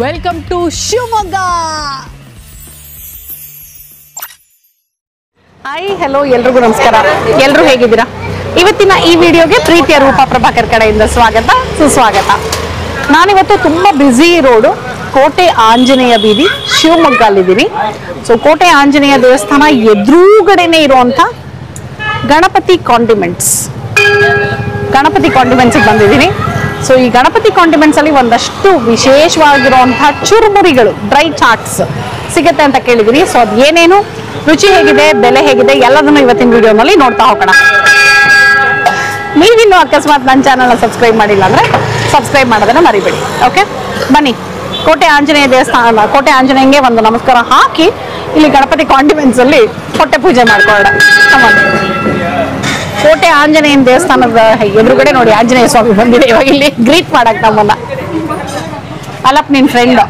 Welcome to Shivamogga. Hi hello ಎಲ್ರಿಗೂ ನಮಸ್ಕಾರ. ಎಲ್ಲರೂ ಹೇಗಿದ್ದೀರಾ? ಇವತ್ತಿನ ಈ ವಿಡಿಯೋಗೆ ಪ್ರೀತಿಯ ರೂಪ ಪ್ರಭಾಕರ್ ಕಡೆಯಿಂದ ಸ್ವಾಗತ ಸುಸ್ವಾಗತ. ನಾನಿವತ್ತು ತುಂಬ ಬ್ಯುಸಿ ರೋಡು ಕೋಟೆ ಆಂಜನೇಯ ಬೀದಿ ಶಿವಮೊಗ್ಗಲ್ಲಿದ್ದೀನಿ. ಸೊ ಕೋಟೆ ಆಂಜನೇಯ ದೇವಸ್ಥಾನ ಎದುರುಗಡೆನೆ ಇರುವಂಥ ಗಣಪತಿ ಕಾಂಡಿಮೆಂಟ್ಸ್ ಬಂದಿದ್ದೀನಿ. ಸೊ ಈ ಗಣಪತಿ ಕಾಂಡಿಮೆಂಟ್ಸ್ ಅಲ್ಲಿ ಒಂದಷ್ಟು ವಿಶೇಷವಾಗಿರುವಂತಹ ಚುರುಮುರಿಗಳು ಡ್ರೈ ಚಾಟ್ಸ್ ಸಿಗುತ್ತೆ ಅಂತ ಕೇಳಿದ್ದೀನಿ. ಸೊ ಅದು ಏನೇನು, ರುಚಿ ಹೇಗಿದೆ, ಬೆಲೆ ಹೇಗಿದೆ ಎಲ್ಲದನ್ನು ಇವತ್ತಿನ ವಿಡಿಯೋನಲ್ಲಿ ನೋಡ್ತಾ ಹೋಗೋಣ. ನೀವಿನ್ನೂ ಅಕಸ್ಮಾತ್ ನನ್ನ ಚಾನಲ್ನ ಸಬ್ಸ್ಕ್ರೈಬ್ ಮಾಡಿಲ್ಲ ಅಂದರೆ ಸಬ್ಸ್ಕ್ರೈಬ್ ಮಾಡೋದನ್ನ ಮರಿಬೇಡಿ. ಓಕೆ, ಬನ್ನಿ ಕೋಟೆ ಆಂಜನೇಯ ದೇವಸ್ಥಾನ, ಕೋಟೆ ಆಂಜನೇಯಂಗೆ ಒಂದು ನಮಸ್ಕಾರ ಹಾಕಿ ಇಲ್ಲಿ ಗಣಪತಿ ಕಾಂಡಿಮೆಂಟ್ಸ್ ಅಲ್ಲಿ ಹೊಟ್ಟೆ ಪೂಜೆ ಮಾಡ್ಕೊಳ್ಳೋಣ. ಕೋಟೆ ಆಂಜನೇಯನ ದೇವಸ್ಥಾನದ ಎದುರುಗಡೆ ನೋಡಿ ಆಂಜನೇಯ ಸ್ವಾಮಿ ಬಂದಿದೆ. ಇವಾಗ ಇಲ್ಲಿ ಗ್ರೀಟ್ ಮಾಡಕ್ ನಮ್ಮನ್ನ. ಅಲ್ಲಪ್ಪ ನಿನ್ ಫ್ರೆಂಡ್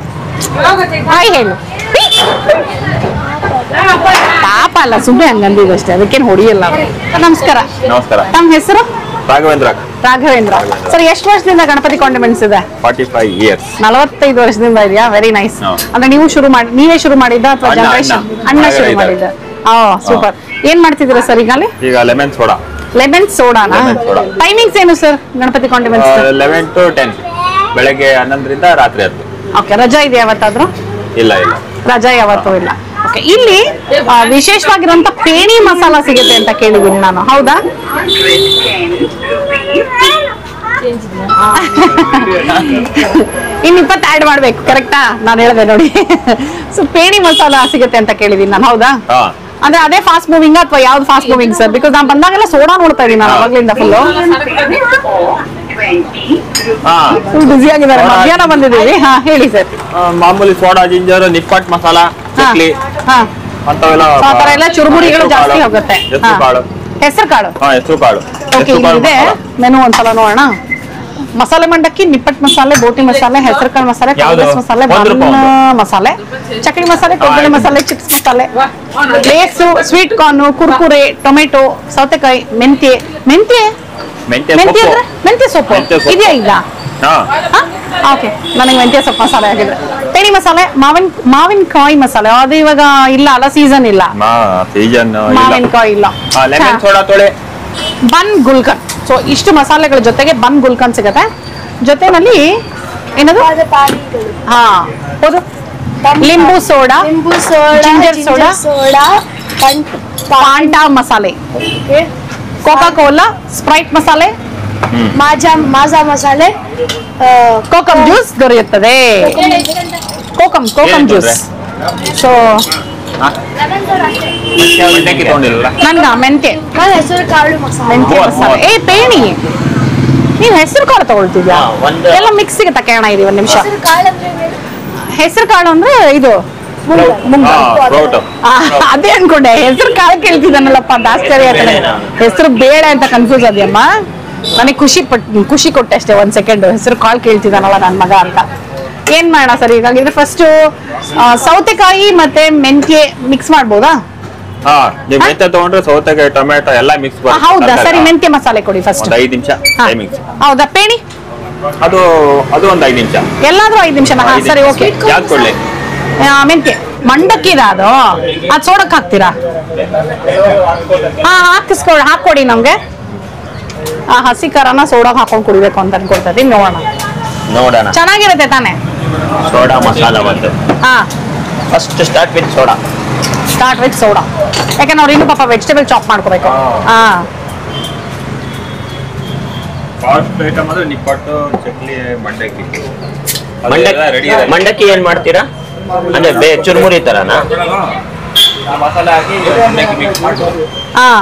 ಹಾಯ್ ಹೇಳು. ಪಾಪ ಅಲ್ಲ, ಸುಮ್ಮನೆ ಹಂಗಂದಿದ್ದು ಅಷ್ಟೇ, ಅದಕ್ಕೇನು ಹೊಡಿಯಲ್ಲ. ನಮಸ್ಕಾರ. ನಮಸ್ಕಾರ. ತಮ್ಮ ಹೆಸರು? ರಾಘವೇಂದ್ರ. ಸರ್, ಎಷ್ಟು ವರ್ಷದಿಂದ ಗಣಪತಿ ಕಾಂಡಿಮೆಂಟ್ಸ್ ಇದೆ? 45 years. 45 ವರ್ಷದಿಂದ ಇದೆಯಾ? Very nice. ಅಂದ್ರೆ ನೀವೇ ಶುರು ಮಾಡಿದ್ದ ಅಥವಾ ಜನರೇಷನ್? ಅಣ್ಣ ಶುರು ಮಾಡಿದ್ದ. ಸೂಪರ್. ಏನ್ ಮಾಡ್ತಿದ್ದೀರಾ ಸರ್ ಈಗ? ಲೆಮನ್ ಸೋಡಾನಾ? ಟೈಮಿಂಗ್ಸ್ ಏನು ಸರ್ ಗಣಪತಿ ಕಾಂಡಿಮೆಂಟ್ಸ್? 11 to 10, ಬೆಳಗ್ಗೆ 11 ರಿಂದ ರಾತ್ರಿ 10. ಓಕೆ, ರಜಾ ಇದೆ ಯಾವತ್ತಾದ್ರೂ? ಇಲ್ಲ, ರಜಾ ಯಾವತ್ತೂ ಇಲ್ಲ. ಓಕೆ, ಇಲ್ಲಿ ವಿಶೇಷವಾಗಿರುವಂತ ಪೇಣಿ ಮಸಾಲ ಸಿಗುತ್ತೆ ಅಂತ ಕೇಳಿದ್ದೀನಿ ನಾನು, ಹೌದಾ? ಇನ್ನು 20 ಆಡ್ ಮಾಡ್ಬೇಕು, ಕರೆಕ್ಟಾ? ನಾನು ಹೇಳಿದೆ ನೋಡಿ. ಸೊ ಪೇಣಿ ಮಸಾಲ ಸಿಗುತ್ತೆ ಅಂತ ಕೇಳಿದ್ದೀನಿ ನಾನು, ಹೌದಾ? ಅಂದ್ರೆ ಅದೇ ಫಾಸ್ಟ್ ಮೂವಿಂಗ್ ಅಥವಾ ಯಾವ್ದು ಫಾಸ್ಟ್ ಮೂವಿಂಗ್ ಸರ್? ಬಿಕಾಸ್ ನಾನು ಬಂದಾಗೆಲ್ಲ ಸೋಡಾ ನೋಡ್ತಾ ಇದೀನಿ ನಾನು ಅವಾಗ್ಲಿಂದ ಫುಲ್ಲು ಬಿಸಿ ಆಗಿದ್ದಾರೆ. ಮಧ್ಯಾಹ್ನ ಬಂದಿದ್ದೀವಿ. ಹಾ ಹೇಳಿ ಸರ್. ಮಾಮೂಲಿ ಸೋಡಾ, ಜಿಂಜರ್, ನಿಪ್ಪಟ್ಟು ಮಸಾಲ, ಚಕ್ಲಿ ಅಂತವೆಲ್ಲ ಎಲ್ಲ ಚುರುಮುರಿಗಳು ಜಾಸ್ತಿ ಹೋಗುತ್ತೆ. ಹೆಸರು ಕಾಳು. ಓಕೆ, ಇದೆ ಮೆನು ಒಂದ್ಸಲ ನೋಡೋಣ. ಮಸಾಲೆ ಮಂಡಕ್ಕಿ, ನಿಪ್ಪಟ್ಟು ಮಸಾಲೆ, ಬೋಟಿ ಮಸಾಲೆ, ಹೆಸರು ಕಾಳು ಮಸಾಲೆ, ಕಾಂಗ್ರೆಸ್ ಮಸಾಲೆ, ಬನ್ ಮಸಾಲೆ, ಚಕ್ಲಿ ಮಸಾಲೆ, ಕೊಬ್ಬರಿ ಮಸಾಲೆ, ಚಿಪ್ಸ್ ಮಸಾಲೆ, ಲೇಸು, ಸ್ವೀಟ್ ಕಾರ್ನ್, ಕುರ್ಕುರೆ, ಟೊಮೆಟೊ, ಸೌತೆಕಾಯಿ, ಮೆಂತ್ಯ ಸೊಪ್ಪು ಇದೆಯಾ ಈಗ? ಓಕೆ, ನನಗೆ ಮೆಂತ್ಯ ಸೊಪ್ಪು ಮಸಾಲೆ ಆಗಿದ್ರೆ. ಪೇಣಿ ಮಸಾಲೆ, ಮಾವಿನಕಾಯಿ ಮಸಾಲೆ, ಅದು ಇವಾಗ ಇಲ್ಲ ಅಲ್ಲ, ಸೀಸನ್ ಇಲ್ಲ, ಮಾವಿನಕಾಯಿ ಇಲ್ಲ. ಬನ್ ಗುಲ್ಕನ್. ಸೊ ಇಷ್ಟು ಮಸಾಲೆಗಳ ಜೊತೆಗೆ ಬನ್ ಗುಲ್ಕನ್ ಸಿಗತ್ತೆ. ಜೊತೆನಲ್ಲಿ ಏನದು? ಹಾ ಹೌದು, ಲಿಂಬು ಸೋಡಾ, ಜಿಂಜರ್ ಸೋಡಾ, ಪಾಂಟಾ ಮಸಾಲೆ, ಕೋಕಾ ಕೋಲಾ, ಸ್ಪ್ರೈಟ್ ಮಸಾಲೆ, ಮಾಜಾ ಮಸಾಲೆ, ಕೋಕಮ್ ಜ್ಯೂಸ್ ದೊರೆಯುತ್ತದೆ. ಕೋಕಮ್ ಜ್ಯೂಸ್. ಸೊ ನನ್ಗ ಮೆಂತ್ಯ ಮಸಾಲೆ. ಪೇಣಿ, ನೀನ್ ಹೆಸರು ಕಾಳು ತಗೊಳ್ತಿದ್ಯಾ? ಎಲ್ಲ ಮಿಕ್ಸ್ ಸಿಗುತ್ತೆ ಕೇಳೋಣ. ಇದು ಒಂದ್ ನಿಮಿಷ. ಹೆಸರು ಕಾಳು ಅಂದ್ರೆ ಇದು ಅದೇ ಅನ್ಕೊಂಡೆ, ಹೆಸರು ಕಾಳು ಕೇಳ್ತಿದ್ದಾನಲ್ಲಪ್ಪ ಅಂತ ಆಶ್ಚರ್ಯ ಆಯ್ತು. ಹೆಸರು ಬೇಳೆ ಅಂತ ಕನ್ಫ್ಯೂಸ್ ಅದ್ಯಮ್ಮ. ನನಗೆ ಖುಷಿ ಕೊಟ್ಟೆ ಅಷ್ಟೇ, 1 ಸೆಕೆಂಡ್. ಹೆಸರು ಕಾಳು ಕೇಳ್ತಿದ್ದಾನಲ್ಲ ನನ್ನ ಮಗ ಅಂತ. ಏನ್ ಮಾಡೋಣ ಸರ್ ಹೀಗಾಗಿದ್ರೆ? ಫಸ್ಟ್ ಸೌತೆಕಾಯಿ ಮತ್ತೆ ಮೆಂತ್ಯ ಮಿಕ್ಸ್ ಮಾಡ್ಬೋದಾ? ಮೆಂತ್ಯ ತಗೊಂಡ್ರೆ ಸೌತೆಕಾಯಿ, ಟೊಮೆಟೊ ಎಲ್ಲ ಮಿಕ್ಸ್. ಹೌದಾ? ಸರಿ, ಮೆಂತ್ಯ ಮಸಾಲೆ ಕೊಡಿ ಫಸ್ಟ್. 5 ನಿಮಿಷ ಟೈಮಿಂಗ್. ಹೌದಾ? ಪೇಣಿ ಅದು ಒಂದು 5 ನಿಮಿಷ. ಎಲ್ಲಾದ್ರೂ 5 ನಿಮಿಷನಾ? ಸರಿ, ಓಕೆ. ಯಾವ್ದು ಕೊಡ್ಲಿ? ಮೆಂತ್ಯ ಮಂಡಕ್ಕಿದ ಅದು ಸೋಡಕ್ ಹಾಕ್ತೀರಾ? ಹಾಕೊಡಿ ನಮ್ಗೆ. ಹಸಿ ಖಾರನ ಸೋಡಾಕ್ ಹಾಕೊಂಡ್ ಕುಡಿಬೇಕು ಅಂತ ಅನ್ಕೊಳ್ತಾ ಇದೀನಿ. ನೋಡೋಣ, ಚೆನ್ನಾಗಿರುತ್ತೆ ತಾನೆ? ಸೋಡಾ ಮಸಾಲ ಬಂತು. First start with soda. ಯಾಕಂದ್ರೆ ಅವ್ರು ಇನ್ನು ಪಾಪ ವೆಜಿಟೇಬಲ್ ಚಾಪ್ ಮಾಡ್ಕೋಬೇಕು. ಫಾಸ್ಟ್ ಐಟಮ್ ಅಂದ್ರೆ ನಿಪ್ಪಟ್ಟು, ಚಕ್ಲಿ, ಮಂಡಕ್ಕಿ ಏನ್ ಮಾಡ್ತೀರಾ? ಅಂದ್ರೆ ಚುರುಮುರಿ ತರನಾ? ಮಸಾಲೆ ಹಾಕಿ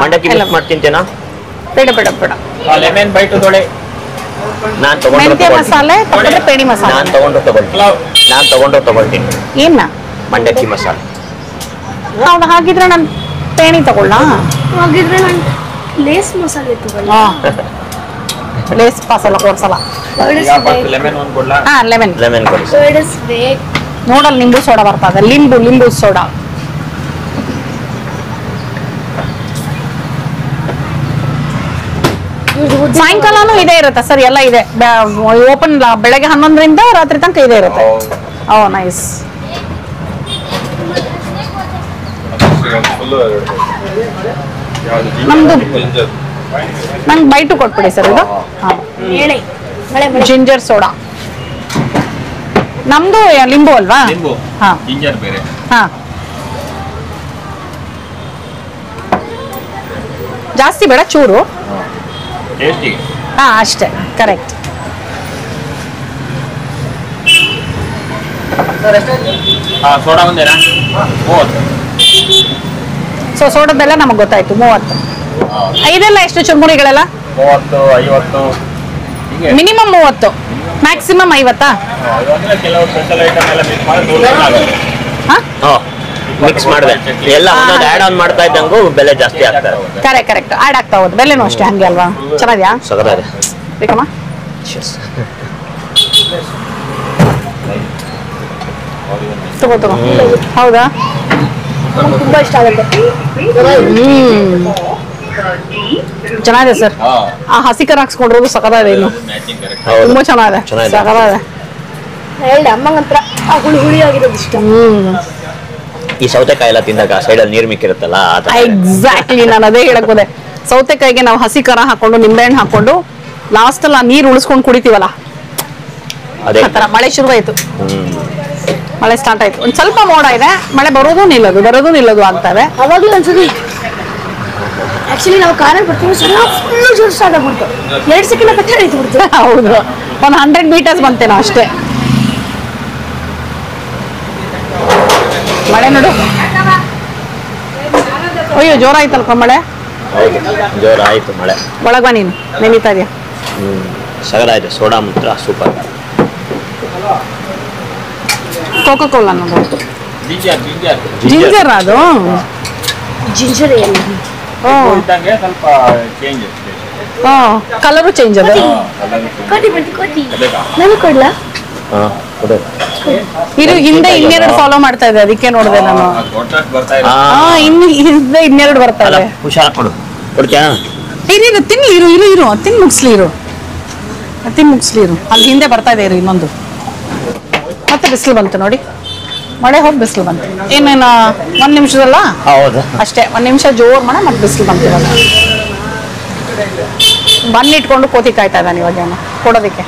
ಮಂಡಕ್ಕಿ ಮಿಕ್ಸ್ ಮಾಡಿ ತಿಂತೇನಾ? ಬೇಡ. ಲೆಮನ್ ಬೈಟ್ ತೊಳೆ. ಮೆಂತ್ಯ ಮಸಾಲೆ, ಪೇಣಿ ಮಸಾಲೆ ನಾನು ತಗೊಂಡ್ರು ತಗೊಳ್ತೀನಿ. ಏನ? ಮಂಡಕ್ಕಿ ಮಸಾಲೆ. ಹೌದಾ? ಹಾಗಿದ್ರೆ ನಾನು ಪೇಣಿ ತಗೊಳ್ಳ? ಹಾಗಿದ್ರೆ ನಾನು ಲೇಸ್ ಮಸಾಲೆ ತಗೊಳ್ಳ. ಲೇಸ್ ಮಸಾಲ ಕೊಡ್ಸಲ್ಲ. ಲೆಮನ್ ಒಂದು ಕೊಡ್ಲಾ? ಲೆಮನ್ ಕೊಡಿ. ನೋಡಲ್ ನಿಂಬು ಸೋಡಾ ಬರ್ತದೆ. ಲಿಂಬು ಸೋಡಾ. ಸಾಯಂಕಾಲನೂ ಇದೇ ಇರುತ್ತೆ ಸರ್, ಎಲ್ಲ ಇದೆ ಓಪನ್. ಬೆಳಗ್ಗೆ 11ರಿಂದ ರಾತ್ರಿ ತನಕ ಇದೇ ಇರುತ್ತೆ. ಓ ನೈಸ್. ನಮ್ದು ನಂಗೆ ಬೈಟು ಕೊಟ್ಬಿಡಿ ಸರ್ ಇದು. ಹಾಂ, ಜಿಂಜರ್ ಸೋಡಾ. ನಮ್ದು ಲಿಂಬು ಅಲ್ವಾ? ಹಾಂ, ಜಿಂಜರ್ ಬೇರೆ. ಹಾಂ, ಜಾಸ್ತಿ ಬೇಡ, ಚೂರು. ಟೇಸ್ಟಿಗೆ. ಹಾಂ ಅಷ್ಟೇ, ಕರೆಕ್ಟ್. ಸೋಡಾ ಒಂದೇನಾ? 30. ಸೊ ಸೋಡದೆಲ್ಲ ನಮಗೆ ಗೊತ್ತಾಯ್ತು 30. ಇದೆಲ್ಲ ಎಷ್ಟು ಚುರುಮುರಿಗಳೆಲ್ಲ? 30, 50 ಮಿನಿಮಮ್ 30, ಮ್ಯಾಕ್ಸಿಮಮ್ 50. ಕೆಲವು ಸ್ಪೆಷಲ್ ಐಟಮ್ ಎಲ್ಲ ಮಿಕ್ಸ್ ಮಾಡಿ 100 ಆಗುತ್ತೆ. ಮಿಕ್ಸ್ ಮಾಡಿದೆ ಎಲ್ಲ ಒಂದೊಂದು ಆ್ಯಡ್ ಆನ್ ಮಾಡ್ತಾ ಇದ್ದಂಗೂ ಬೆಲೆ ಜಾಸ್ತಿ ಆಗ್ತಾರೆ. ಕರೆಕ್ಟ್ ಆ್ಯಡ್ ಆಗ್ತಾ ಹೋದ್ ಬೆಲೆನೂ ಅಷ್ಟೇ, ಹಂಗೆ ಅಲ್ವಾ? ಚೆನ್ನಾಗಿದೆಯಾ? ಸಗದಾರೆ. ಬೇಕಮ್ಮ? ತಗೋ. ಹೌದಾ? ತುಂಬಾ ಇಷ್ಟ ಆಗುತ್ತೆ. ಚೆನ್ನಾಗಿದೆ ಸರ್. ಆ ಹಸಿ ಕರ ಹಾಕ್ಸ್ಕೊಂಡಿರೋದು ಸಕದಾಗಿದೆ. ಇನ್ನು ತುಂಬಾ ಚೆನ್ನಾಗಿದೆ, ಸಕದಾಗಿದೆ. ಹೇಳಿ ಅಮ್ಮಂಗಂತ್ರ ಆ ಹುಳಿ ಆಗಿರೋದು ಇಷ್ಟ. ಈ ಸೌತೆಕಾಯಿ ಎಲ್ಲ ತಿಂದಾಗ ಸೈಡಲ್ಲಿ ನೀರು ಮಿಕ್ಕಿರುತ್ತಲ್ಲ. ಎಕ್ಸಾಕ್ಟ್ಲಿ, ನಾನು ಅದೇ ಹೇಳಕ್ ಹೋದೆ. ಸೌತೆಕಾಯಿಗೆ ನಾವು ಹಸಿ ಕರ ಹಾಕೊಂಡು ನಿಂಬೆಹಣ್ಣು ಹಾಕೊಂಡು ಲಾಸ್ಟ್ ಅಲ್ಲಿ ನೀರು ಉಳಿಸ್ಕೊಂಡು ಕುಡಿತೀವಲ್ಲ, ಅದೇ ಆತರ. ಮಳೆ ಶುರುವಾಯ್ತು, ಮಳೆ ಸ್ಟಾರ್ಟ್ ಆಯ್ತು. ಒಂದ್ ಸ್ವಲ್ಪ ಮೋಡ ಇದೆ, ಮಳೆ ಬರೋದು ನಿಲ್ಲೋದು ಆಗ್ತದೆ. ಅವಾಗ್ಲೂ ಒಂದ್ಸತಿ ಆಕ್ಚುಲಿ ನಾವು ಕಾರಲ್ಲಿ ಬರ್ತೀವಿ, ಫುಲ್ ಜೋರ್ ಸ್ಟಾರ್ಟ್ ಆಗ್ಬಿಡ್ತು. 2 ಸೆಕೆಂಡ್ ಕಟ್ಟೆ ಆಯ್ತು ಬಿಡ್ತು. ಹೌದು, ಒಂದು 100 ಮೀಟರ್ಸ್ ಬಂತೇನೋ ಅಷ್ಟೇ. ಮಳೆ ನೋಡು, ಅಯ್ಯೋ ಜೋರಾಯ್ತಲ್ಪ ಮಳೆ. ಜೋರ ಆಯ್ತು ಮಳೆ. ಒಳಗ ನೀನು ನೆನೀತಾ ಇದೆಯಾ? ಸಗದಾಯ್ತು. ಸೋಡಾ ಮಾತ್ರ ಸೂಪರ್. ಕೋಕೋ ಕೋಲಾ ನೋಡು. ಜಿಂಜರ್ ಅದು. ಜಿಂಜರ್ ಏನು? ಸ್ವಲ್ಪ ಚೇಂಜ್. ಕಲರು ಚೇಂಜ್ ಅದು. ಕೋತಿ ನಾನು ಕೊಡ್ಲಾ? ಇರು, ಹಿಂದೆ ಇನ್ನೆರಡು ಫಾಲೋ ಮಾಡ್ತಾ ಇದೆ, ಅದಕ್ಕೆ ನೋಡಿದೆ ನಾನು. ಹಿಂದೆ ಇನ್ನೆರಡು ಬರ್ತಾ ಇದೆ. ಹುಷಾರ ಕೊಡು. ಕೊಡ್ತೀಯಾ? ಇರು ತಿನ್ಲಿ, ಇರು ತಿನ್ ಮುಗಿಸ್ಲಿ ಇರು. ಅಲ್ಲಿ ಹಿಂದೆ ಬರ್ತಾ ಇದೆ, ಇರು ಇನ್ನೊಂದು. ಮತ್ತೆ ಬಿಸಿಲು ಬಂತು ನೋಡಿ, ಮಳೆ ಹೋಗಿ ಬಿಸಿಲು ಬಂತು. ಏನೇನು 1 ನಿಮಿಷದಲ್ಲ? ಹೌದು ಅಷ್ಟೇ, 1 ನಿಮಿಷ ಜೋರ್ ಮಾಡ ಮತ್ತೆ ಬಿಸಿಲು ಬಂತು. ಇವಾಗ ಬನ್ನಿ ಇಟ್ಕೊಂಡು ಕೋತಿ ಕಾಯ್ತಾ ಇದ್ದಾನೆ ಇವಾಗ ಅವನು ಕೊಡೋದಕ್ಕೆ.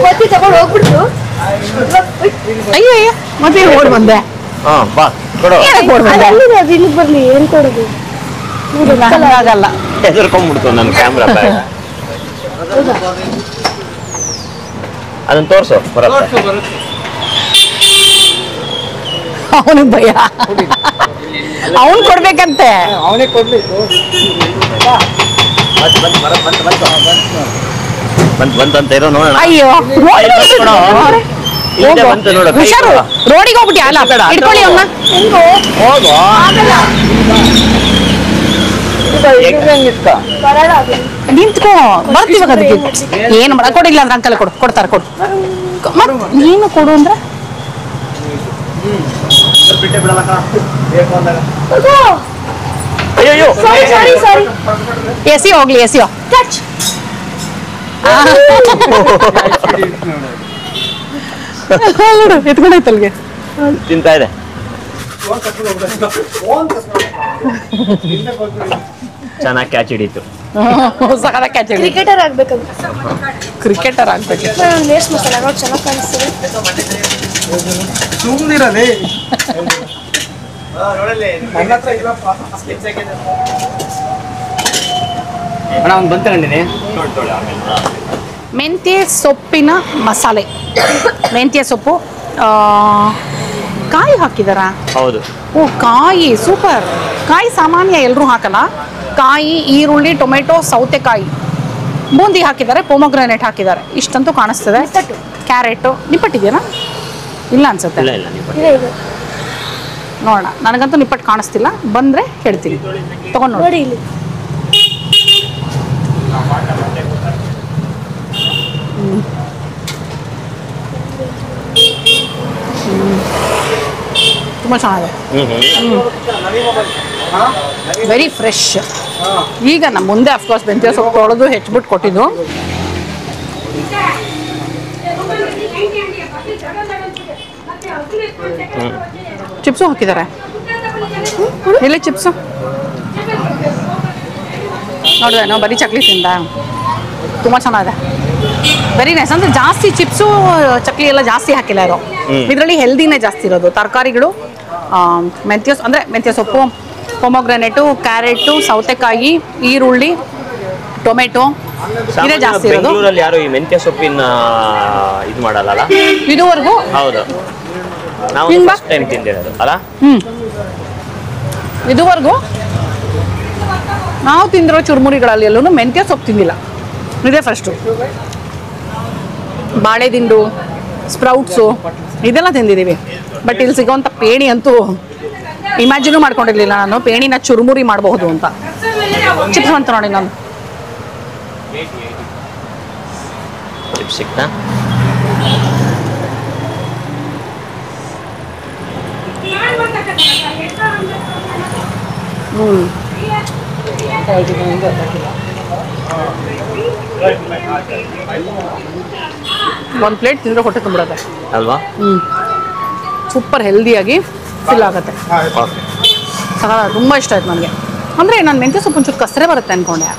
ಕೋತಿ ತಗೊಂಡು ಹೋಗ್ಬಿಡ್ತು. ಅಯ್ಯೋ ಮತ್ತೆ ಓಡ್ ಬಂದೆ. ಬಾ ಕೊಡು. ಓಡ್ ಬಂದೆ? ಅದು ಇಲ್ಲಿಗೆ ಬರ್ಲಿ, ಏನ್ ಕೊಡೋದು? ಆಗಲ್ಲ, ಹೆದರ್ಕೊಂಡ್ಬಿಡ್ತು ನನ್ನ ಕ್ಯಾಮ್ರಾ ಬ್ಯಾಗ್. ಅದನ್ನ ತೋರ್ಸು. ಅವನಿಗೆ ಭಯ, ಅವನ್ ಕೊಡ್ಬೇಕಂತೆ. ಅವನೇ ಕೊಡ್ಬೇಕು. ಬಂತ ಇರೋ ನೋಡೋಣ. ಅಯ್ಯೋ ಬಂತು ನೋಡು. ಹುಷಾರು, ರೋಡಿಗೆ ಹೋಗ್ಬಿಟ್ಟಿ. ಅಲ್ಲ ಇಟ್ಕೊಳ್ಳಿ ಅವನ್ನ. ಹೋಗು. ನಿಂತ್ಕೋ, ಬರ್ತೀವಾಗ ಅದಕ್ಕೆ ಏನು ಮಾಡ. ಕೊಡಿಲ್ಲ ಅಂದ್ರೆ ಅಂಕಲ್ ಕೊಡ್ತಾರೆ, ಕೊಡು. ನೀನು ಕೊಡು ಅಂದ್ರೆ ಅಯ್ಯೋ ಸಾರಿ. ಎಸಿ ಹೋಗ್ಲಿ, ಎಸಿಯೋ. ನೋಡು ಎತ್ಕೊಂಡೈತಲ್ಗೆ ತಿಂತಾ ಇದೆ. ಚೆನ್ನಾಗಿ ಕ್ಯಾಚ್ ಹಿಡೀತು. ಸಕದ ಕ್ಯಾಚ್. ಕ್ರಿಕೆಟರ್ ಆಗ್ಬೇಕು. ಕ್ರಿಕೆಟರ್ ಆಗ್ಬೇಕು. ಲೇಸ್ ಮಸಾಲ ನೋಡಿ ಚೆನ್ನಾಗಿ ಕಾಣಿಸ್ತದೆ. ಸುಮ್ಮನಿರಲಿ. ಮೆಂತ್ಯ ಸೊಪ್ಪಿನ ಮಸಾಲೆ. ಮೆಂತ್ಯ ಸೊಪ್ಪು, ಕಾಯಿ ಹಾಕಿದಾರಾ? ಹೌದು. ಓ ಕಾಯಿ, ಸೂಪರ್. ಕಾಯಿ ಸಾಮಾನ್ಯ ಎಲ್ಲರೂ ಹಾಕಲ್ಲ. ಕಾಯಿ, ಈರುಳ್ಳಿ, ಟೊಮೆಟೊ, ಸೌತೆಕಾಯಿ, ಬೂಂದಿ ಹಾಕಿದ್ದಾರೆ, ಪೊಮೊಗ್ರಾನೇಟ್ ಹಾಕಿದ್ದಾರೆ. ಇಷ್ಟಂತೂ ಕಾಣಿಸ್ತದೆ. ಕ್ಯಾರೆಟು. ನಿಪ್ಪಟ್ಟಿದೆಯಾ? ಇಲ್ಲ ಅನ್ಸುತ್ತೆ. ನೋಡೋಣ, ನನಗಂತೂ ನಿಪ್ಪಟ್ಟು ಕಾಣಿಸ್ತಿಲ್ಲ. ಬಂದರೆ ಹೇಳ್ತೀನಿ, ತಗೊಂಡು ನೋಡಿ. ಇಲ್ಲಿ ತುಂಬ ಚೆನ್ನಾಗಿದೆ. Very fresh. ಈಗ ನಮ್ಮ ಮುಂದೆ ಅಫ್ಕೋರ್ಸ್ ಮೆಂತ್ಯ ಸೊಪ್ಪು ತೊಳೆದು ಹೆಚ್ಚಿಬಿಟ್ಟು ಕೊಟ್ಟಿದ್ದು. ಚಿಪ್ಸು ಹಾಕಿದ್ದಾರೆ ಇಲ್ಲಿ ಚಿಪ್ಸು ನೋಡಿದೆ ನಾವು ಬರೀ ಚಕ್ಲಿ ತಿಂದ ತುಂಬ ಚೆನ್ನಾಗಿದೆ ವೆರಿ ನೈಸ್ ಅಂದ್ರೆ ಜಾಸ್ತಿ ಚಿಪ್ಸು ಚಕ್ಲಿ ಎಲ್ಲ ಜಾಸ್ತಿ ಹಾಕಿಲ್ಲ ಇರೋ ಇದರಲ್ಲಿ ಹೆಲ್ದಿನೇ ಜಾಸ್ತಿ ಇರೋದು ತರಕಾರಿಗಳು ಮೆಂತ್ಯ ಸೊಪ್ಪು ಪೊಮೊಗ್ರಾನೇಟು ಕ್ಯಾರೆಟು ಸೌತೆಕಾಯಿ ಈರುಳ್ಳಿ ಟೊಮೆಟೊ ಇದೇ ಜಾಸ್ತಿ ಇರೋದು ಬೆಂಗಳೂರಲ್ಲಿ ಯಾರು ಈ ಮೆಂತ್ಯ ಸೊಪ್ಪಿನ ಇದು ಮಾಡಲ್ಲ ಇದುವರೆಗೂ ಹೌದು ನಾವು ಫಸ್ಟ್ ಟೈಮ್ ತಿಂದಿರೋದು ಅಲ್ಲ ಇದುವರೆಗೂ ನಾವು ತಿಂದಿರೋ ಚುರುಮುರಿಗಳಲ್ಲಿ ಎಲ್ಲೂ ಮೆಂತ್ಯ ಸೊಪ್ಪು ತಿಂದಿಲ್ಲ ಇದೇ ಫಸ್ಟು ಬಾಳೆದಿಂಡು ಸ್ಪ್ರೌಟ್ಸು ಇದೆಲ್ಲ ತಿಂದಿದ್ದೀವಿ ಬಟ್ ಇಲ್ಲಿ ಸಿಗೋವಂಥ ಪೇಣಿ ಅಂತೂ ಇಮ್ಯಾಜಿನೂ ಮಾಡ್ಕೊಂಡಿರ್ಲಿಲ್ಲ ನಾನು ಪೇಣಿನ ಚುರುಮುರಿ ಮಾಡಬಹುದು ಅಂತ ಚಿಪ್ಸ್ ಅಂತ ನೋಡಿ ನಾನು ಚಿಪ್ಸ್ ಸಿಕ್ತಾ ಒಂದು ಪ್ಲೇಟ್ ತಿಂದರೆ ಹೊಟ್ಟೆ ತುಂಬಿಡುತ್ತೆ ಅಲ್ವಾ ಸೂಪರ್ ಹೆಲ್ದಿಯಾಗಿ ಫಿಲ್ ಆಗುತ್ತೆ ತುಂಬ ಇಷ್ಟ ಆಯ್ತು ನನಗೆ ಅಂದರೆ ನಾನು ಮೆಂತ್ಯ ಸೊಪ್ಪು ಒಂಚೂರು ಕಸರೆ ಬರುತ್ತೆ ಅನ್ಕೊಂಡೆ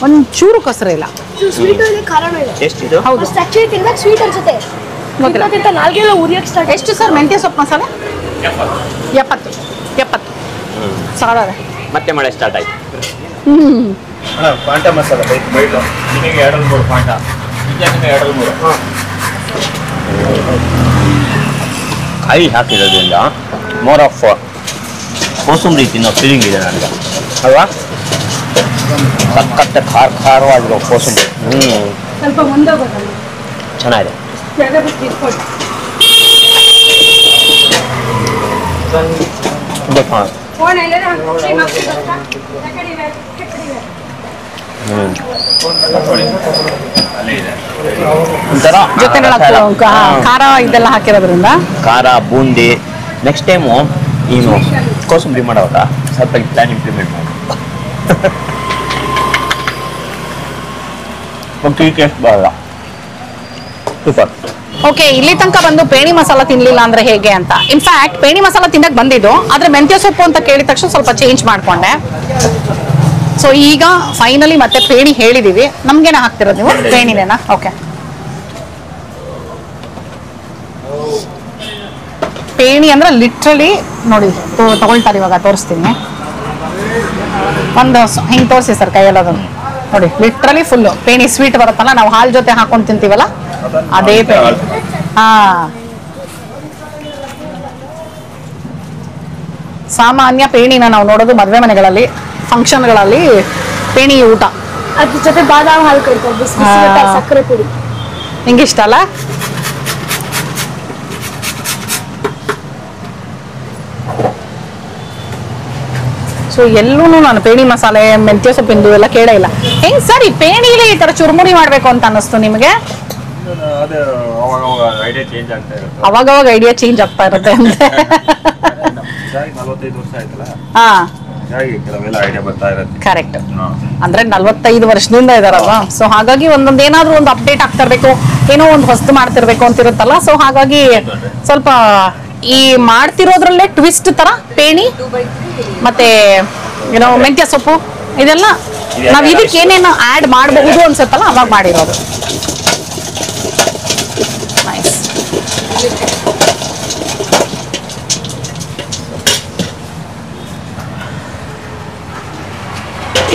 ಒಂಚೂರು ಕಸರೆ ಇಲ್ಲ ಸ್ವೀಟ್ ಇದೆ ಖಾರನೂ ಇದೆ ಎಷ್ಟಿದು ಹೌದು ಆಕ್ಚುಲಿ ತಿಂದಾಗ ಸ್ವೀಟ್ ಅನ್ಸುತ್ತೆ ಗೊತ್ತಿಲ್ಲ ನಾಲ್ಗೆಲ್ಲ ಉರಿಯಕ್ಕೆ ಸ್ಟಾರ್ಟ್ ಎಷ್ಟು ಸರ್ ಮೆಂತ್ಯ ಸೊಪ್ಪು ಮಸಾಲೆ 70 ಸಾಕಾಗಿದೆ ಮತ್ತೆ ಮಳೆ ಸ್ಟಾರ್ಟ್ ಆಯ್ತು ಪಾಂಟ ಮಸಾಲ ನಿಮಗೆ 2-3 ಪಾಂಟ ನಿಮಗೆ 2-3 ಕಾಯಿ ಹಾಕಿರೋದ್ರಿಂದ ಮೋರ್ ಆಫ್ ಕೋಸಂಬರಿ ತಿನ್ನೋ ಫೀಲಿಂಗ್ ಇದೆ ನನಗೆ ಅಲ್ವಾ ಸಖತ್ತ ಖಾರವಾಗಿರೋ ಕೋಸಂಬರಿ ಸ್ವಲ್ಪ ಮುಂದೆ ಹೋಗೋಣ ಚೆನ್ನಾಗಿದೆ ಒಂಥರ ಜೊತೆಗಳ ಖಾರ ಇದೆಲ್ಲ ಹಾಕಿರೋದ್ರಿಂದ ಖಾರ ಬೂಂದಿ ನೆಕ್ಸ್ಟ್ ಟೈಮು ನೀನು ಕೋಸಂಬರಿ ಮಾಡೋವಾಗ ಸ್ವಲ್ಪ ಪ್ಲಾನ್ ಇಂಪ್ಲಿಮೆಂಟ್ ಮಾಡಿ ಟೇಸ್ಟ್ ಬರಲ್ಲ ಸೂಪರ್ ಓಕೆ ಇಲ್ಲಿ ತನಕ ಬಂದು ಪೇಣಿ ಮಸಾಲ ತಿನ್ಲಿಲ್ಲ ಅಂದ್ರೆ ಹೇಗೆ ಅಂತ ಇನ್ಫ್ಯಾಕ್ಟ್ ಪೇಣಿ ಮಸಾಲ ತಿನ್ನಕ್ ಬಂದಿದ್ದು ಆದ್ರೆ ಮೆಂತ್ಯ ಸೊಪ್ಪು ಅಂತ ಕೇಳಿದ ತಕ್ಷಣ ಸ್ವಲ್ಪ ಚೇಂಜ್ ಮಾಡ್ಕೊಂಡೆ ಸೊ ಈಗ ಫೈನಲಿ ಮತ್ತೆ ಪೇಣಿ ಹೇಳಿದೀವಿ ನಮ್ಗೇನ ಹಾಕ್ತಿರೋದು ನೀವು ಪೇಣಿನೇನಾ ಓಕೆ ಪೇಣಿ ಅಂದ್ರೆ ಲಿಟ್ರಲಿ ನೋಡಿ ತಗೊಳ್ತಾರೆ ಇವಾಗ ತೋರಿಸ್ತೀನಿ ಒಂದು ಹಿಂಗೆ ತೋರಿಸಿ ಸರ್ ಕೈಯೆಲ್ಲದು ನೋಡಿ ಲಿಟ್ರಲಿ ಫುಲ್ಲು ಪೇಣಿ ಸ್ವೀಟ್ ಬರುತ್ತಲ್ಲ ನಾವು ಹಾಲು ಜೊತೆ ಹಾಕೊಂಡು ತಿಂತೀವಲ್ಲ ಅದೇ ಪೇಣಿ ಸಾಮಾನ್ಯ ಪೇಣಿನ ನಾವು ನೋಡೋದು ಮದುವೆ ಮನೆಗಳಲ್ಲಿ ಫಂಕ್ಷನ್ಗಳಲ್ಲಿ ಪೇಣಿ ಊಟ ಅದ್ರ ಜೊತೆ ಬಾದಾಮ್ ಹಾಲು ಕರಿತಾರೆ ಸಕ್ಕರೆ ಪುಡಿ ನಿಂಗೆ ಇಷ್ಟ ಅಲ್ಲ ಸೊ ಎಲ್ಲೂ ನಾನು ಪೇಣಿ ಮಸಾಲೆ ಮೆಂತ್ಯ ಸೊಪ್ಪಿಂದು ಎಲ್ಲ ಕೇಳೇ ಇಲ್ಲ ಹೆಂಗ್ ಸರ್ ಈ ಪೇಣಿಲಿ ಈ ತರ ಚುರುಮುರಿ ಮಾಡ್ಬೇಕು ಅಂತ ಅನ್ನಿಸ್ತು ನಿಮಗೆ ಅವಾಗವಾಗ ಐಡಿಯಾ ಚೇಂಜ್ ಆಗ್ತಾ ಇರುತ್ತೆ ಅಂತೆ ಹಾ ಕರೆಕ್ಟ್ ಅಂದ್ರೆ 45 ವರ್ಷದಿಂದ ಇದಾರಲ್ವಾ ಸೊ ಹಾಗಾಗಿ ಒಂದೊಂದು ಏನಾದ್ರೂ ಒಂದು ಅಪ್ಡೇಟ್ ಆಗ್ತಾ ಇರ್ಬೇಕು ಏನೋ ಒಂದು ಹೊಸ್ತು ಮಾಡ್ತಿರ್ಬೇಕು ಅಂತ ಇರುತ್ತಲ್ಲ ಸೊ ಹಾಗಾಗಿ ಸ್ವಲ್ಪ ಈ ಮಾಡ್ತಿರೋದ್ರಲ್ಲೇ ಟ್ವಿಸ್ಟ್ ತರ ಪೇಣಿ ಮತ್ತೆ ಏನೋ ಮೆಂತ್ಯ ಸೊಪ್ಪು ಇದೆಲ್ಲ ನಾವ್ ಇದಕ್ಕೆ ಏನೇನು ಆಡ್ ಮಾಡಬಹುದು ಅನ್ಸುತ್ತಲ್ಲ ಅವಾಗ ಮಾಡಿರೋದು ನೈಸ್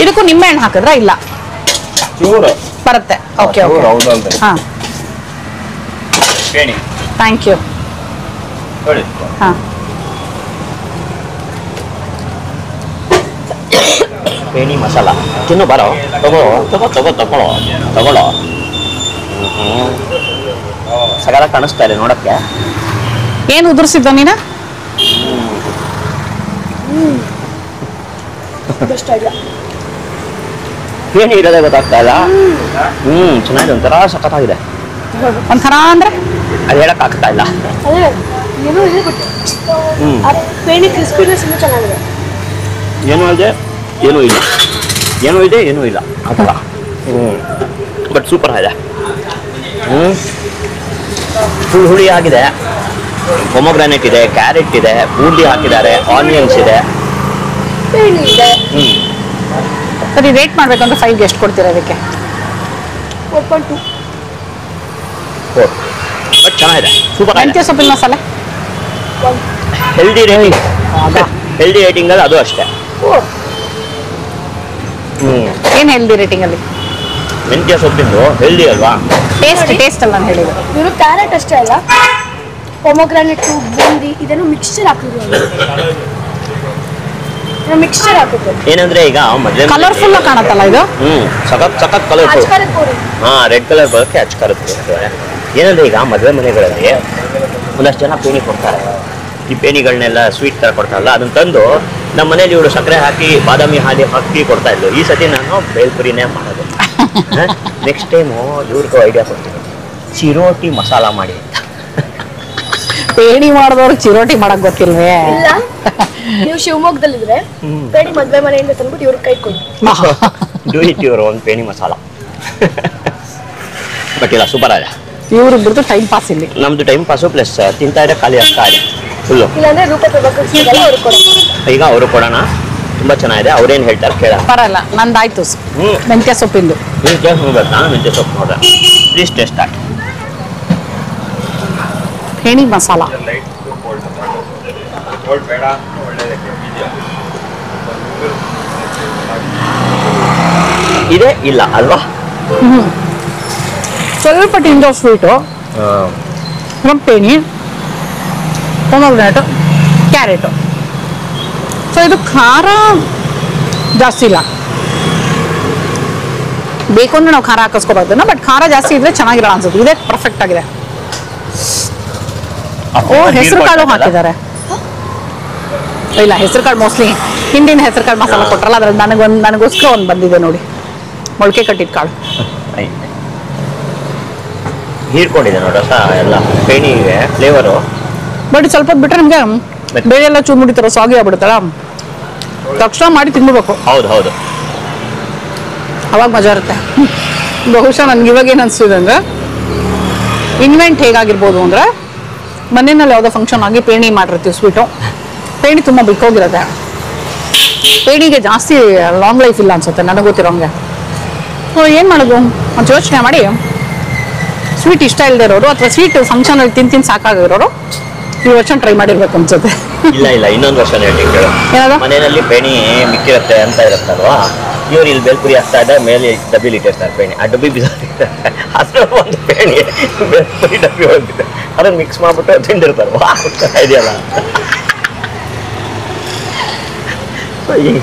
ಇದಕ್ಕೂ ನಿಂಬೆ ಹಣ್ಣು ಹಾಕಿದ್ರ ಇಲ್ಲ ಬರುತ್ತೆ ಓಕೆ ಹಾ ಥ್ಯಾಂಕ್ ಯು ಹಾ ಪೇಣಿ ಮಸಾಲ ತಿನ್ನು ಬರೋ ತಗೊಳ್ಳೋ ಸಗಲ ಕಾಣಿಸ್ತಾ ಇದೆ ನೋಡಕ್ಕೆ ಏನು ಉದುರಿಸಿದ್ದ ನೀನ ಪೇಣಿ ಇರೋದೇ ಗೊತ್ತಾಗ್ತಾ ಇಲ್ಲ ಚೆನ್ನಾಗಿದೆ ಒಂಥರ ಸಖತ್ತಾಗಿದೆ ಒಂಥರ ಅಂದ್ರೆ ಅದು ಹೇಳಕ್ ಆಗ್ತಾ ಇಲ್ಲ ಏನೋ ಇದೆ ಬಟ್ ಪೇಣಿ ಕ್ರಿಸ್ಪಿನೆಸ್ ಇನ್ನೂ ಚೆನ್ನಾಗಿದೆ ಏನೂ ಇದೆ ಏನೂ ಇಲ್ಲ ಏನೂ ಇದೆ ಏನೂ ಇಲ್ಲ ಆ ಥರ ಬಟ್ ಸೂಪರ್ ಇದೆ ಹುಳಿ ಆಗಿದೆ. ಪೊಮೊಗ್ರಾನೇಟ್ ಇದೆ, ಕ್ಯಾರೆಟ್ ಇದೆ, ಬೂಂದಿ ಹಾಕಿದ್ದಾರೆ, ಆನಿಯನ್ಸ್ ಇದೆ. ಸರಿ, ರೇಟ್ ಮಾಡ್ಬೇಕಂದ್ರೆ 5 ಎಷ್ಟು ಕೊಡ್ತೀರಾ ಅದಕ್ಕೆ? 4.2. ಬಟ್ ಚೆನ್ನಾಗಿದೆ, ಸೂಪರ್ ಆಗಿದೆ. ಮೆಂತ್ಯ ಸೊಪ್ಪಿನ ಮಸಾಲೆ ಹೆಲ್ದಿ ರೇಟಿಂಗ್, ಹೆಲ್ದಿ ರೇಟಿಂಗ್ ಅಲ್ಲಿ ಅದು ಅಷ್ಟೇ. ಏನು ಹೆಲ್ದಿ ರೇಟಿಂಗ್ ಅಲ್ಲಿ? ಮೆಂತ್ಯ ಸೊಪ್ಪಿಂದು ಹೆಲ್ದಿ ಅಲ್ವಾ? ಟೇಸ್ಟ್ ಅಲ್ಲ ನಾನು ಹೇಳಿದ್ದು. ಇವರು ಕ್ಯಾರೆಟ್ ಅಷ್ಟೇ ಅಲ್ಲ, ಪೊಮೊಗ್ರಾನೇಟ್, ಬೂಂದಿ ಇದನ್ನು ಮಿಕ್ಸ್ಚರ್ ಹಾಕಿದ್ರು. ಮಿಕ್ಸ್ಚರ್ ಹಾಕಿದ್ರು. ಏನಂದ್ರೆ ಈಗ ಮದುವೆ ಕಲರ್ಫುಲ್ ಕಾಣತ್ತಲ್ಲ ಇದು. ಸಖತ್ ಕಲರ್ಫುಲ್. ರೆಡ್ ಕಲರ್ ಬರೋಕ್ಕೆ ಅಚ್ಕಾರತ್. ಏನಂದ್ರೆ ಈಗ ಮದುವೆ ಮನೆಗಳಲ್ಲಿ ಒಂದಷ್ಟು ಜನ ಪೇಣಿ ಕೊಡ್ತಾರೆ. ಈ ಪೇಣಿಗಳನ್ನೆಲ್ಲ ಸ್ವೀಟ್ ತರ ಕೊಡ್ತಾರಲ್ಲ, ಅದನ್ನ ತಂದು ನಮ್ಮ ಮನೇಲಿ ಇವರು ಸಕ್ಕರೆ ಹಾಕಿ ಬಾದಾಮಿ ಹಾಲಿ ಹಾಕಿ ಕೊಡ್ತಾ ಇದ್ರು. ಈ ಸತಿ ನಾನು ಬೇಲ್ಪುರಿನೇ ಮಾಡೋದು. ನೆಕ್ಸ್ಟ್ ಟೈಮು ಇವ್ರಿಗೂ ಐಡಿಯಾ ಕೊಡ್ತೀನಿ, ಚಿರೋಟಿ ಮಸಾಲ ಮಾಡಿ ಅಂತ. ಪೇಣಿ ಮಾಡಿದವ್ರಿಗೆ ಚಿರೋಟಿ ಮಾಡಕ್ ಗೊತ್ತಿಲ್ವೇ? ಇಲ್ಲ, ನೀವು ಶಿವಮೊಗ್ಗದಲ್ಲಿದ್ರೆ ಪೇಣಿ ಮದ್ವೆ ಮನೆಯಿಂದ ತಂದ್ಬಿಟ್ಟು ಇವ್ರ ಕೈ ಕೊಡಿ. ಡೂ ಇಟ್ ಇವರು ಒಂದು ಪೇಣಿ ಮಸಾಲ. ಬಟ್ ಇಲ್ಲ, ಸೂಪರ್ ಆಗಿದೆ. ಇವ್ರಿಬ್ರದ್ದು ಟೈಮ್ ಪಾಸ್ ಇಲ್ಲಿ. ನಮ್ದು ಟೈಮ್ ಪಾಸು ಪ್ಲಸ್ ತಿಂತಾ ಇದೆ, ಖಾಲಿ ಆಗ್ತಾ ಇದೆ ಫುಲ್ಲು. ಇಲ್ಲಾಂದ್ರೆ ರೂಪ ಪ್ರಭಾಕರ್ ಸಿಗಲ್ಲ, ಅವ್ರು ಕೊಡಿ. ಈಗ ಅವರು ಕೊಡೋಣ, ತುಂಬಾ ಚೆನ್ನಾಗಿದೆ. ಅವ್ರೇನು ಹೇಳ್ತಾರೆ ಕೇಳೋಣ. ಪರಲ್ಲ, ನಂದಾಯ್ತು ಮೆಂತ್ಯ ಸೊಪ್ಪಿಂದು. ನೀವು ಟೇಸ್ಟ್ ನೋಡ್ಬೇಕು, ನಾನು ಮೆಂತ್ಯ ಸೊಪ್ಪು ನೋಡಿದೆ. Please taste start. Pheni masala ಇದೆ ಇಲ್ಲ ಅಲ್ವಾ? ಸ್ವಲ್ಪ ತಿಂದೋ ಸ್ವೀಟು, ಪೇಣಿ, ಪೊಮೊಗ್ರಾನೇಟ್, ಕ್ಯಾರೆಟು. ಸೊ ಇದು ಖಾರ ಜಾಸ್ತಿ ಇಲ್ಲ. ಬೇಕು ಅಂದ್ರೆ ನಾವು ಖಾರ ಹಾಕಿಸ್ಕೋಬಾರ್ದು, ಬಟ್ ಖಾರ ಜಾಸ್ತಿ ಇದ್ರೆ ಚೆನ್ನಾಗಿರೋ ಅನ್ಸುತ್ತೆ. ಇದೇ ಪರ್ಫೆಕ್ಟ್ ಆಗಿದೆ. ಓ, ಹೆಸರು ಕಾಳು ಹಾಕಿದ್ದಾರೆ. ಇಲ್ಲ, ಹೆಸರು ಕಾಳು ಮೋಸ್ಟ್ಲಿ ಹಿಂದಿನ ಹೆಸರು ಕಾಳು ಮಸಾಲ ಕೊಟ್ರಲ್ಲ, ಅದ್ರಲ್ಲಿ ನನಗೋಸ್ಕರ ಒಂದು ಬಂದಿದೆ ನೋಡಿ, ಮೊಳಕೆ ಕಟ್ಟಿದ ಕಾಳು. ಹೀರ್ಕೊಂಡಿದೆ ನೋಡಿ ರಸ ಎಲ್ಲ, ಪೇಣಿಗೆ ಫ್ಲೇವರು. ಬಟ್ ಸ್ವಲ್ಪ ಹೊತ್ತು ಬಿಟ್ರೆ ನಿಮ್ಗೆ ಬೇರೆ ಎಲ್ಲ ಚೂರು ಮುಡಿತಾರ, ಸಾಗಿ ಆಗ್ಬಿಡುತ್ತಲ್ಲ, ತಕ್ಷಣ ಮಾಡಿ ತಿನ್ಬಿಡ್ಬೇಕು. ಹೌದು ಹೌದು, ಅವಾಗ ಮಜಾ ಇರುತ್ತೆ. ಬಹುಶಃ ನನ್ಗೆ ಇವಾಗ ಏನು ಅನಿಸ್ತಿದೆ ಅಂದ್ರೆ, ಇನ್ವೆಂಟ್ ಹೇಗಾಗಿರ್ಬೋದು ಅಂದ್ರೆ, ಮನೆಯಲ್ಲಿ ಯಾವುದೋ ಫಂಕ್ಷನ್ ಆಗಿ ಪೇಣಿ ಮಾಡಿರ್ತೀವಿ ಸ್ವೀಟು. ಪೇಣಿ ತುಂಬ ಬಿಕ್ಕೋಗಿರುತ್ತೆ. ಪೇಣಿಗೆ ಜಾಸ್ತಿ ಲಾಂಗ್ ಲೈಫ್ ಇಲ್ಲ ಅನ್ಸುತ್ತೆ ನನಗೆ ಗೊತ್ತಿರೋಂಗೆ. ಸೊ ಏನು ಮಾಡೋದು ಅಂತ ಯೋಚನೆ ಮಾಡಿ, ಸ್ವೀಟ್ ಇಷ್ಟ ಇಲ್ಲದೆ ಇರೋರು ಅಥವಾ ಸ್ವೀಟ್ ಫಂಕ್ಷನಲ್ಲಿ ತಿಂದು ಸಾಕಾಗಿರೋರು ಈ ವರ್ಷ ಟ್ರೈ ಮಾಡಿರ್ಬೇಕು ಅನ್ಸುತ್ತೆ. ಇಲ್ಲ ಇನ್ನೊಂದು ವರ್ಷ ಹೇಳ್ತೀನಿ ಕೇಳು. ಮನೆಯಲ್ಲಿ ಪೇಣಿ ಮಿಕ್ಕಿರುತ್ತೆ ಅಂತ ಇರುತ್ತಲ್ವಾ, ಇವ್ರು ಇಲ್ಲಿ ಬೇಲ್ಪುರಿ ಆಗ್ತಾ ಇದೆ, ಮೇಲೆ ಡಬ್ಬಿಲಿ ಇಟ್ಟಿರ್ತಾರೆ ಪೇಣಿ. ಆ ಡಬ್ಬಿ ಬಿಸಾಡಿರ್ತಾರೆ, ಅದ್ರ ಒಂದು ಪೇಣಿ ಬೇಲ್ಪುರಿ ಡಬ್ಬಿ ಹೋಗಿದೆ, ಅದನ್ನ ಮಿಕ್ಸ್ ಮಾಡ್ಬಿಟ್ಟು ತಿಂದಿರ್ತಾರೆ. ಇದೆಯಲ್ಲ,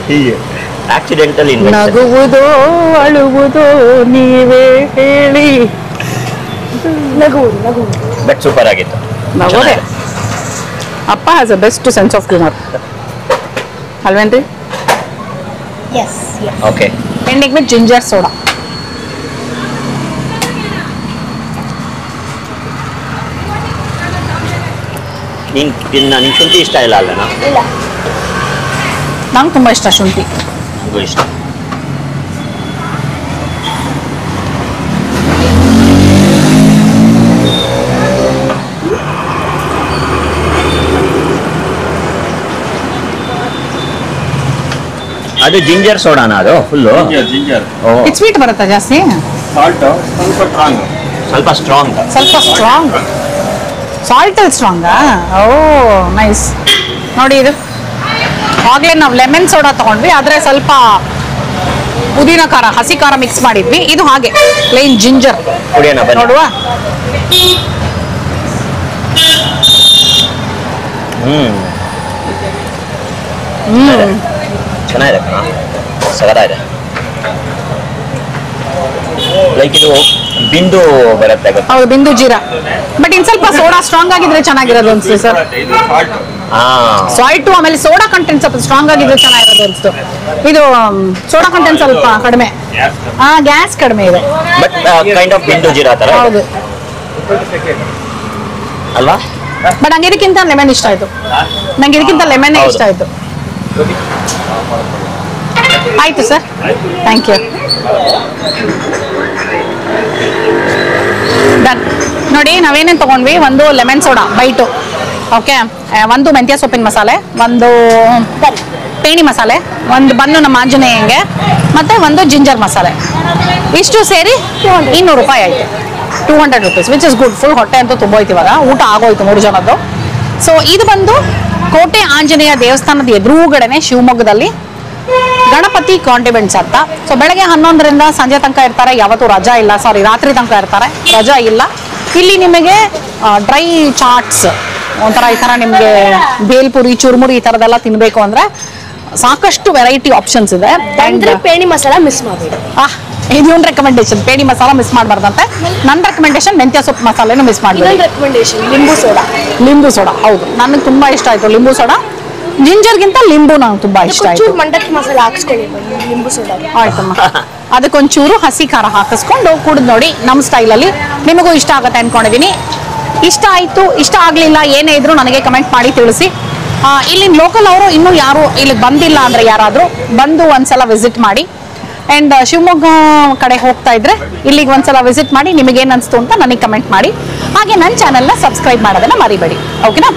ಹೀಗೆ ಆಕ್ಸಿಡೆಂಟಲ್ ನಗುವುದೋ ಅಳುವುದೋ ನೀವೇ ಹೇಳಿ. ಬಟ್ ಸೂಪರ್ ಆಗಿತ್ತು. ನಗೋದೆ. ಅಪ್ಪ has a best sense of humour ಅಲ್ವೇನ್ರಿ? Okay, ending with ginger soda. ನಿಂಗೆ ಶುಂಠಿ ಇಷ್ಟ ಇಲ್ಲ ಅಲ್ಲನಾ? ನಂಗೆ ತುಂಬ ಇಷ್ಟ ಶುಂಠಿ. ನನಗೂ ಇಷ್ಟ. ಅದು ಜಿಂಜರ್ ಸೋಡಾನ? ಅದು ಫುಲ್ಲು ಜಿಂಜರ್. ಇದು ಸ್ವೀಟ್ ಬರುತ್ತಾ ಜಾಸ್ತಿ? ಸಾಲ್ಟ್ ಸ್ವಲ್ಪ ಸ್ಟ್ರಾಂಗ್. ಸ್ವಲ್ಪ ಸ್ಟ್ರಾಂಗ್. ಸಾಲ್ಟ್ ಅಲ್ಲಿ ಸ್ಟ್ರಾಂಗಾ? ಓ ನೈಸ್. ನೋಡಿ ಇದು ಆಗಲೇ ನಾವು ಲೆಮನ್ ಸೋಡಾ ತಗೊಂಡ್ವಿ, ಆದರೆ ಸ್ವಲ್ಪ ಪುದೀನ ಖಾರ, ಹಸಿ ಖಾರ ಮಿಕ್ಸ್ ಮಾಡಿದ್ವಿ. ಇದು ಹಾಗೆ ಪ್ಲೇನ್ ಜಿಂಜರ್. ನೋಡುವ. ಚೆನ್ನಾಗಿದೆ, ಸಗದಾಗಿದೆ. ಲೈಕ್ ಇದು ಬಿಂದು ಬರುತ್ತೆ. ಹೌದು, ಬಿಂದು ಜೀರಾ. ಬಟ್ ಇನ್ ಸ್ವಲ್ಪ ಸೋಡಾ ಸ್ಟ್ರಾಂಗ್ ಆಗಿದ್ರೆ ಚೆನ್ನಾಗಿರೋದು ಅನ್ಸುತ್ತೆ ಸರ್. ಸಾಲ್ಟು ಆಮೇಲೆ ಸೋಡಾ ಕಂಟೆಂಟ್ ಸ್ವಲ್ಪ ಸ್ಟ್ರಾಂಗ್ ಆಗಿದ್ರೆ ಚೆನ್ನಾಗಿರೋದು ಅನ್ಸುತ್ತೆ. ಇದು ಸೋಡಾ ಕಂಟೆಂಟ್ ಸ್ವಲ್ಪ ಕಡಿಮೆ, ಗ್ಯಾಸ್ ಕಡಿಮೆ ಇದೆ. ಬಟ್ ಕೈಂಡ್ ಆಫ್ ಬಿಂದು ಜೀರಾ ತರ. ಹೌದು ಅಲ್ವಾ? ಬಟ್ ನಂಗೆ ಇದಕ್ಕಿಂತ ಲೆಮನ್ ಇಷ್ಟ ಆಯ್ತು. ನಂಗೆ ಇದಕ್ಕಿಂತ ಲೆಮನ್ ಇಷ್ಟ ಆಯ್ತು. ಆಯ್ತು ಸರ್, ಥ್ಯಾಂಕ್ ಯು. ಡನ್. ನೋಡಿ ನಾವೇನೇನು ತಗೊಂಡ್ವಿ, ಒಂದು ಲೆಮನ್ ಸೋಡಾ ಬೈಟು, ಓಕೆ, ಒಂದು ಮೆಂತ್ಯ ಸೊಪ್ಪಿನ ಮಸಾಲೆ, ಒಂದು ಪೇಣಿ ಮಸಾಲೆ, ಒಂದು ಬನ್ನು ನಮ್ಮ ಆಂಜನೇಯಂಗೆ, ಮತ್ತೆ ಒಂದು ಜಿಂಜರ್ ಮಸಾಲೆ. ಇಷ್ಟು ಸೇರಿ 200 ರೂಪಾಯಿ ಆಯಿತು. 200 rupees, which is good. Full ಹೊಟ್ಟೆ ಅಂತೂ ತುಂಬೋಯ್ತು ಇವಾಗ, ಊಟ ಆಗೋಯ್ತು 3 ಜನದ್ದು. ಸೊ ಇದು ಬಂದು ಕೋಟೆ ಆಂಜನೇಯ ದೇವಸ್ಥಾನದ ಎದುರುಗಡೆನೆ ಶಿವಮೊಗ್ಗದಲ್ಲಿ ಗಣಪತಿ ಕಾಂಟಿವೆಂಟ್ಸ್ ಅಂತ. ಸೊ ಬೆಳಗ್ಗೆ 11ರಿಂದ ಸಂಜೆ ತನಕ ಇರ್ತಾರೆ, ಯಾವತ್ತೂ ರಜಾ ಇಲ್ಲ, ಸಾರಿ ರಾತ್ರಿ ತನಕ ಇರ್ತಾರೆ, ರಜಾ ಇಲ್ಲ. ಇಲ್ಲಿ ನಿಮಗೆ ಡ್ರೈ ಚಾಟ್ಸ್ ಒಂಥರ ಈ ಥರ ನಿಮಗೆ ಬೇಲ್ಪುರಿ, ಚುರುಮುರಿ ಈ ಥರದ್ದೆಲ್ಲ ತಿನ್ನಬೇಕು ಅಂದರೆ ಸಾಕಷ್ಟು ವೆರೈಟಿ ಆಪ್ಷನ್ಸ್ ಇದೆ. ಪೇಣಿ ಮಸಾಲ ಮಿಸ್ ಮಾಡಬೇಡಿ. ಇದು ಒಂದು ರೆಕಮೆಂಡೇಶನ್, ಪೇಣಿ ಮಸಾಲ ಮಿಸ್ ಮಾಡಬಾರ್ದಂತೆ. ನನ್ನ ರೆಕಮೆಂಡೇಶನ್ ಮೆಂತ್ಯ ಸೊಪ್ಪು ಮಸಾಲೆನೂ ಮಿಸ್ ಮಾಡಬೇಡಿ. ರೆಕಮೆಂಡೇಶನ್ ಲಿಂಬು ಸೋಡಾ. ಲಿಂಬು ಸೋಡಾ, ಹೌದು, ನನಗೆ ತುಂಬಾ ಇಷ್ಟ ಆಯ್ತು ಲಿಂಬು ಸೋಡಾ. ಜಿಂಜರ್ಗಿಂತ ಲಿಂಬು ನಂಗೆ ತುಂಬಾ ಇಷ್ಟ ಆಯ್ತು. ಮಂಡಕ್ಕಿ ಮಸಾಲ ಹಾಕ್ಸ್ಕೊಳ್ಳಿ ಲಿಂಬು ಸೋಡಾ. ಆಯ್ತಮ್ಮ, ಅದಕ್ಕೊಂಚೂರು ಹಸಿ ಖಾರ ಹಾಕಿಸ್ಕೊಂಡು ಕುಡಿದು ನೋಡಿ, ನಮ್ಮ ಸ್ಟೈಲಲ್ಲಿ. ನಿಮಗೂ ಇಷ್ಟ ಆಗುತ್ತೆ ಅನ್ಕೊಂಡಿದ್ದೀನಿ. ಇಷ್ಟ ಆಯಿತು, ಇಷ್ಟ ಆಗಲಿಲ್ಲ, ಏನೇ ಇದ್ರು ನನಗೆ ಕಮೆಂಟ್ ಮಾಡಿ ತಿಳಿಸಿ. ಇಲ್ಲಿನ ಲೋಕಲ್ ಅವರು ಇನ್ನೂ ಯಾರು ಇಲ್ಲಿಗೆ ಬಂದಿಲ್ಲ ಅಂದರೆ ಯಾರಾದರೂ ಬಂದು ಒಂದ್ಸಲ ವಿಸಿಟ್ ಮಾಡಿ. ಆ್ಯಂಡ್ ಶಿವಮೊಗ್ಗ ಕಡೆ ಹೋಗ್ತಾ ಇದ್ರೆ ಇಲ್ಲಿಗೆ ಒಂದ್ಸಲ ವಿಸಿಟ್ ಮಾಡಿ, ನಿಮಗೇನು ಅನಿಸ್ತು ಅಂತ ನನಗೆ ಕಮೆಂಟ್ ಮಾಡಿ. ಹಾಗೆ ನನ್ನ ಚಾನಲ್ನ ಸಬ್ಸ್ಕ್ರೈಬ್ ಮಾಡೋದನ್ನು ಮರಿಬೇಡಿ, ಓಕೆನಾ?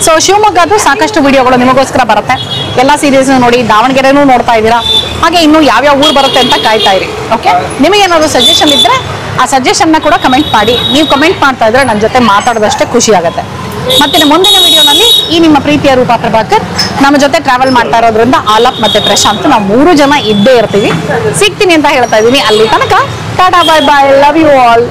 ಸೊ ಶಿವಮೊಗ್ಗದ್ದು ಸಾಕಷ್ಟು ವಿಡಿಯೋಗಳು ನಿಮಗೋಸ್ಕರ ಬರುತ್ತೆ. ಎಲ್ಲ ಸೀರೀಸ್ನು ನೋಡಿ, ದಾವಣಗೆರೆನೂ ನೋಡ್ತಾ ಇದ್ದೀರಾ. ಹಾಗೆ ಇನ್ನೂ ಯಾವ್ಯಾವ ಊರು ಬರುತ್ತೆ ಅಂತ ಕಾಯ್ತಾ ಇರಿ, ಓಕೆ? ನಿಮಗೇನಾದರೂ ಸಜೆಷನ್ ಇದ್ದರೆ ಆ ಸಜೆಷನ್ನ ಕೂಡ ಕಮೆಂಟ್ ಮಾಡಿ. ನೀವು ಕಮೆಂಟ್ ಮಾಡ್ತಾ ಇದ್ರೆ ನನ್ನ ಜೊತೆ ಮಾತಾಡೋದಷ್ಟೇ ಖುಷಿ ಆಗುತ್ತೆ. ಮತ್ತೆ ಮುಂದಿನ ವಿಡಿಯೋನಲ್ಲಿ ಈ ನಿಮ್ಮ ಪ್ರೀತಿಯ ರೂಪಾ ಪ್ರಭಾಕರ್ ನಮ್ಮ ಜೊತೆ ಟ್ರಾವೆಲ್ ಮಾಡ್ತಾ ಇರೋದ್ರಿಂದ ಆಲಪ್ ಮತ್ತೆ ಪ್ರಶಾಂತ್ ನಾವು 3 ಜನ ಇದ್ದೇ ಇರ್ತೀವಿ. ಸಿಗ್ತೀನಿ ಅಂತ ಹೇಳ್ತಾ ಇದ್ದೀನಿ. ಅಲ್ಲಿ ತನಕ tata, bye bye, love you all.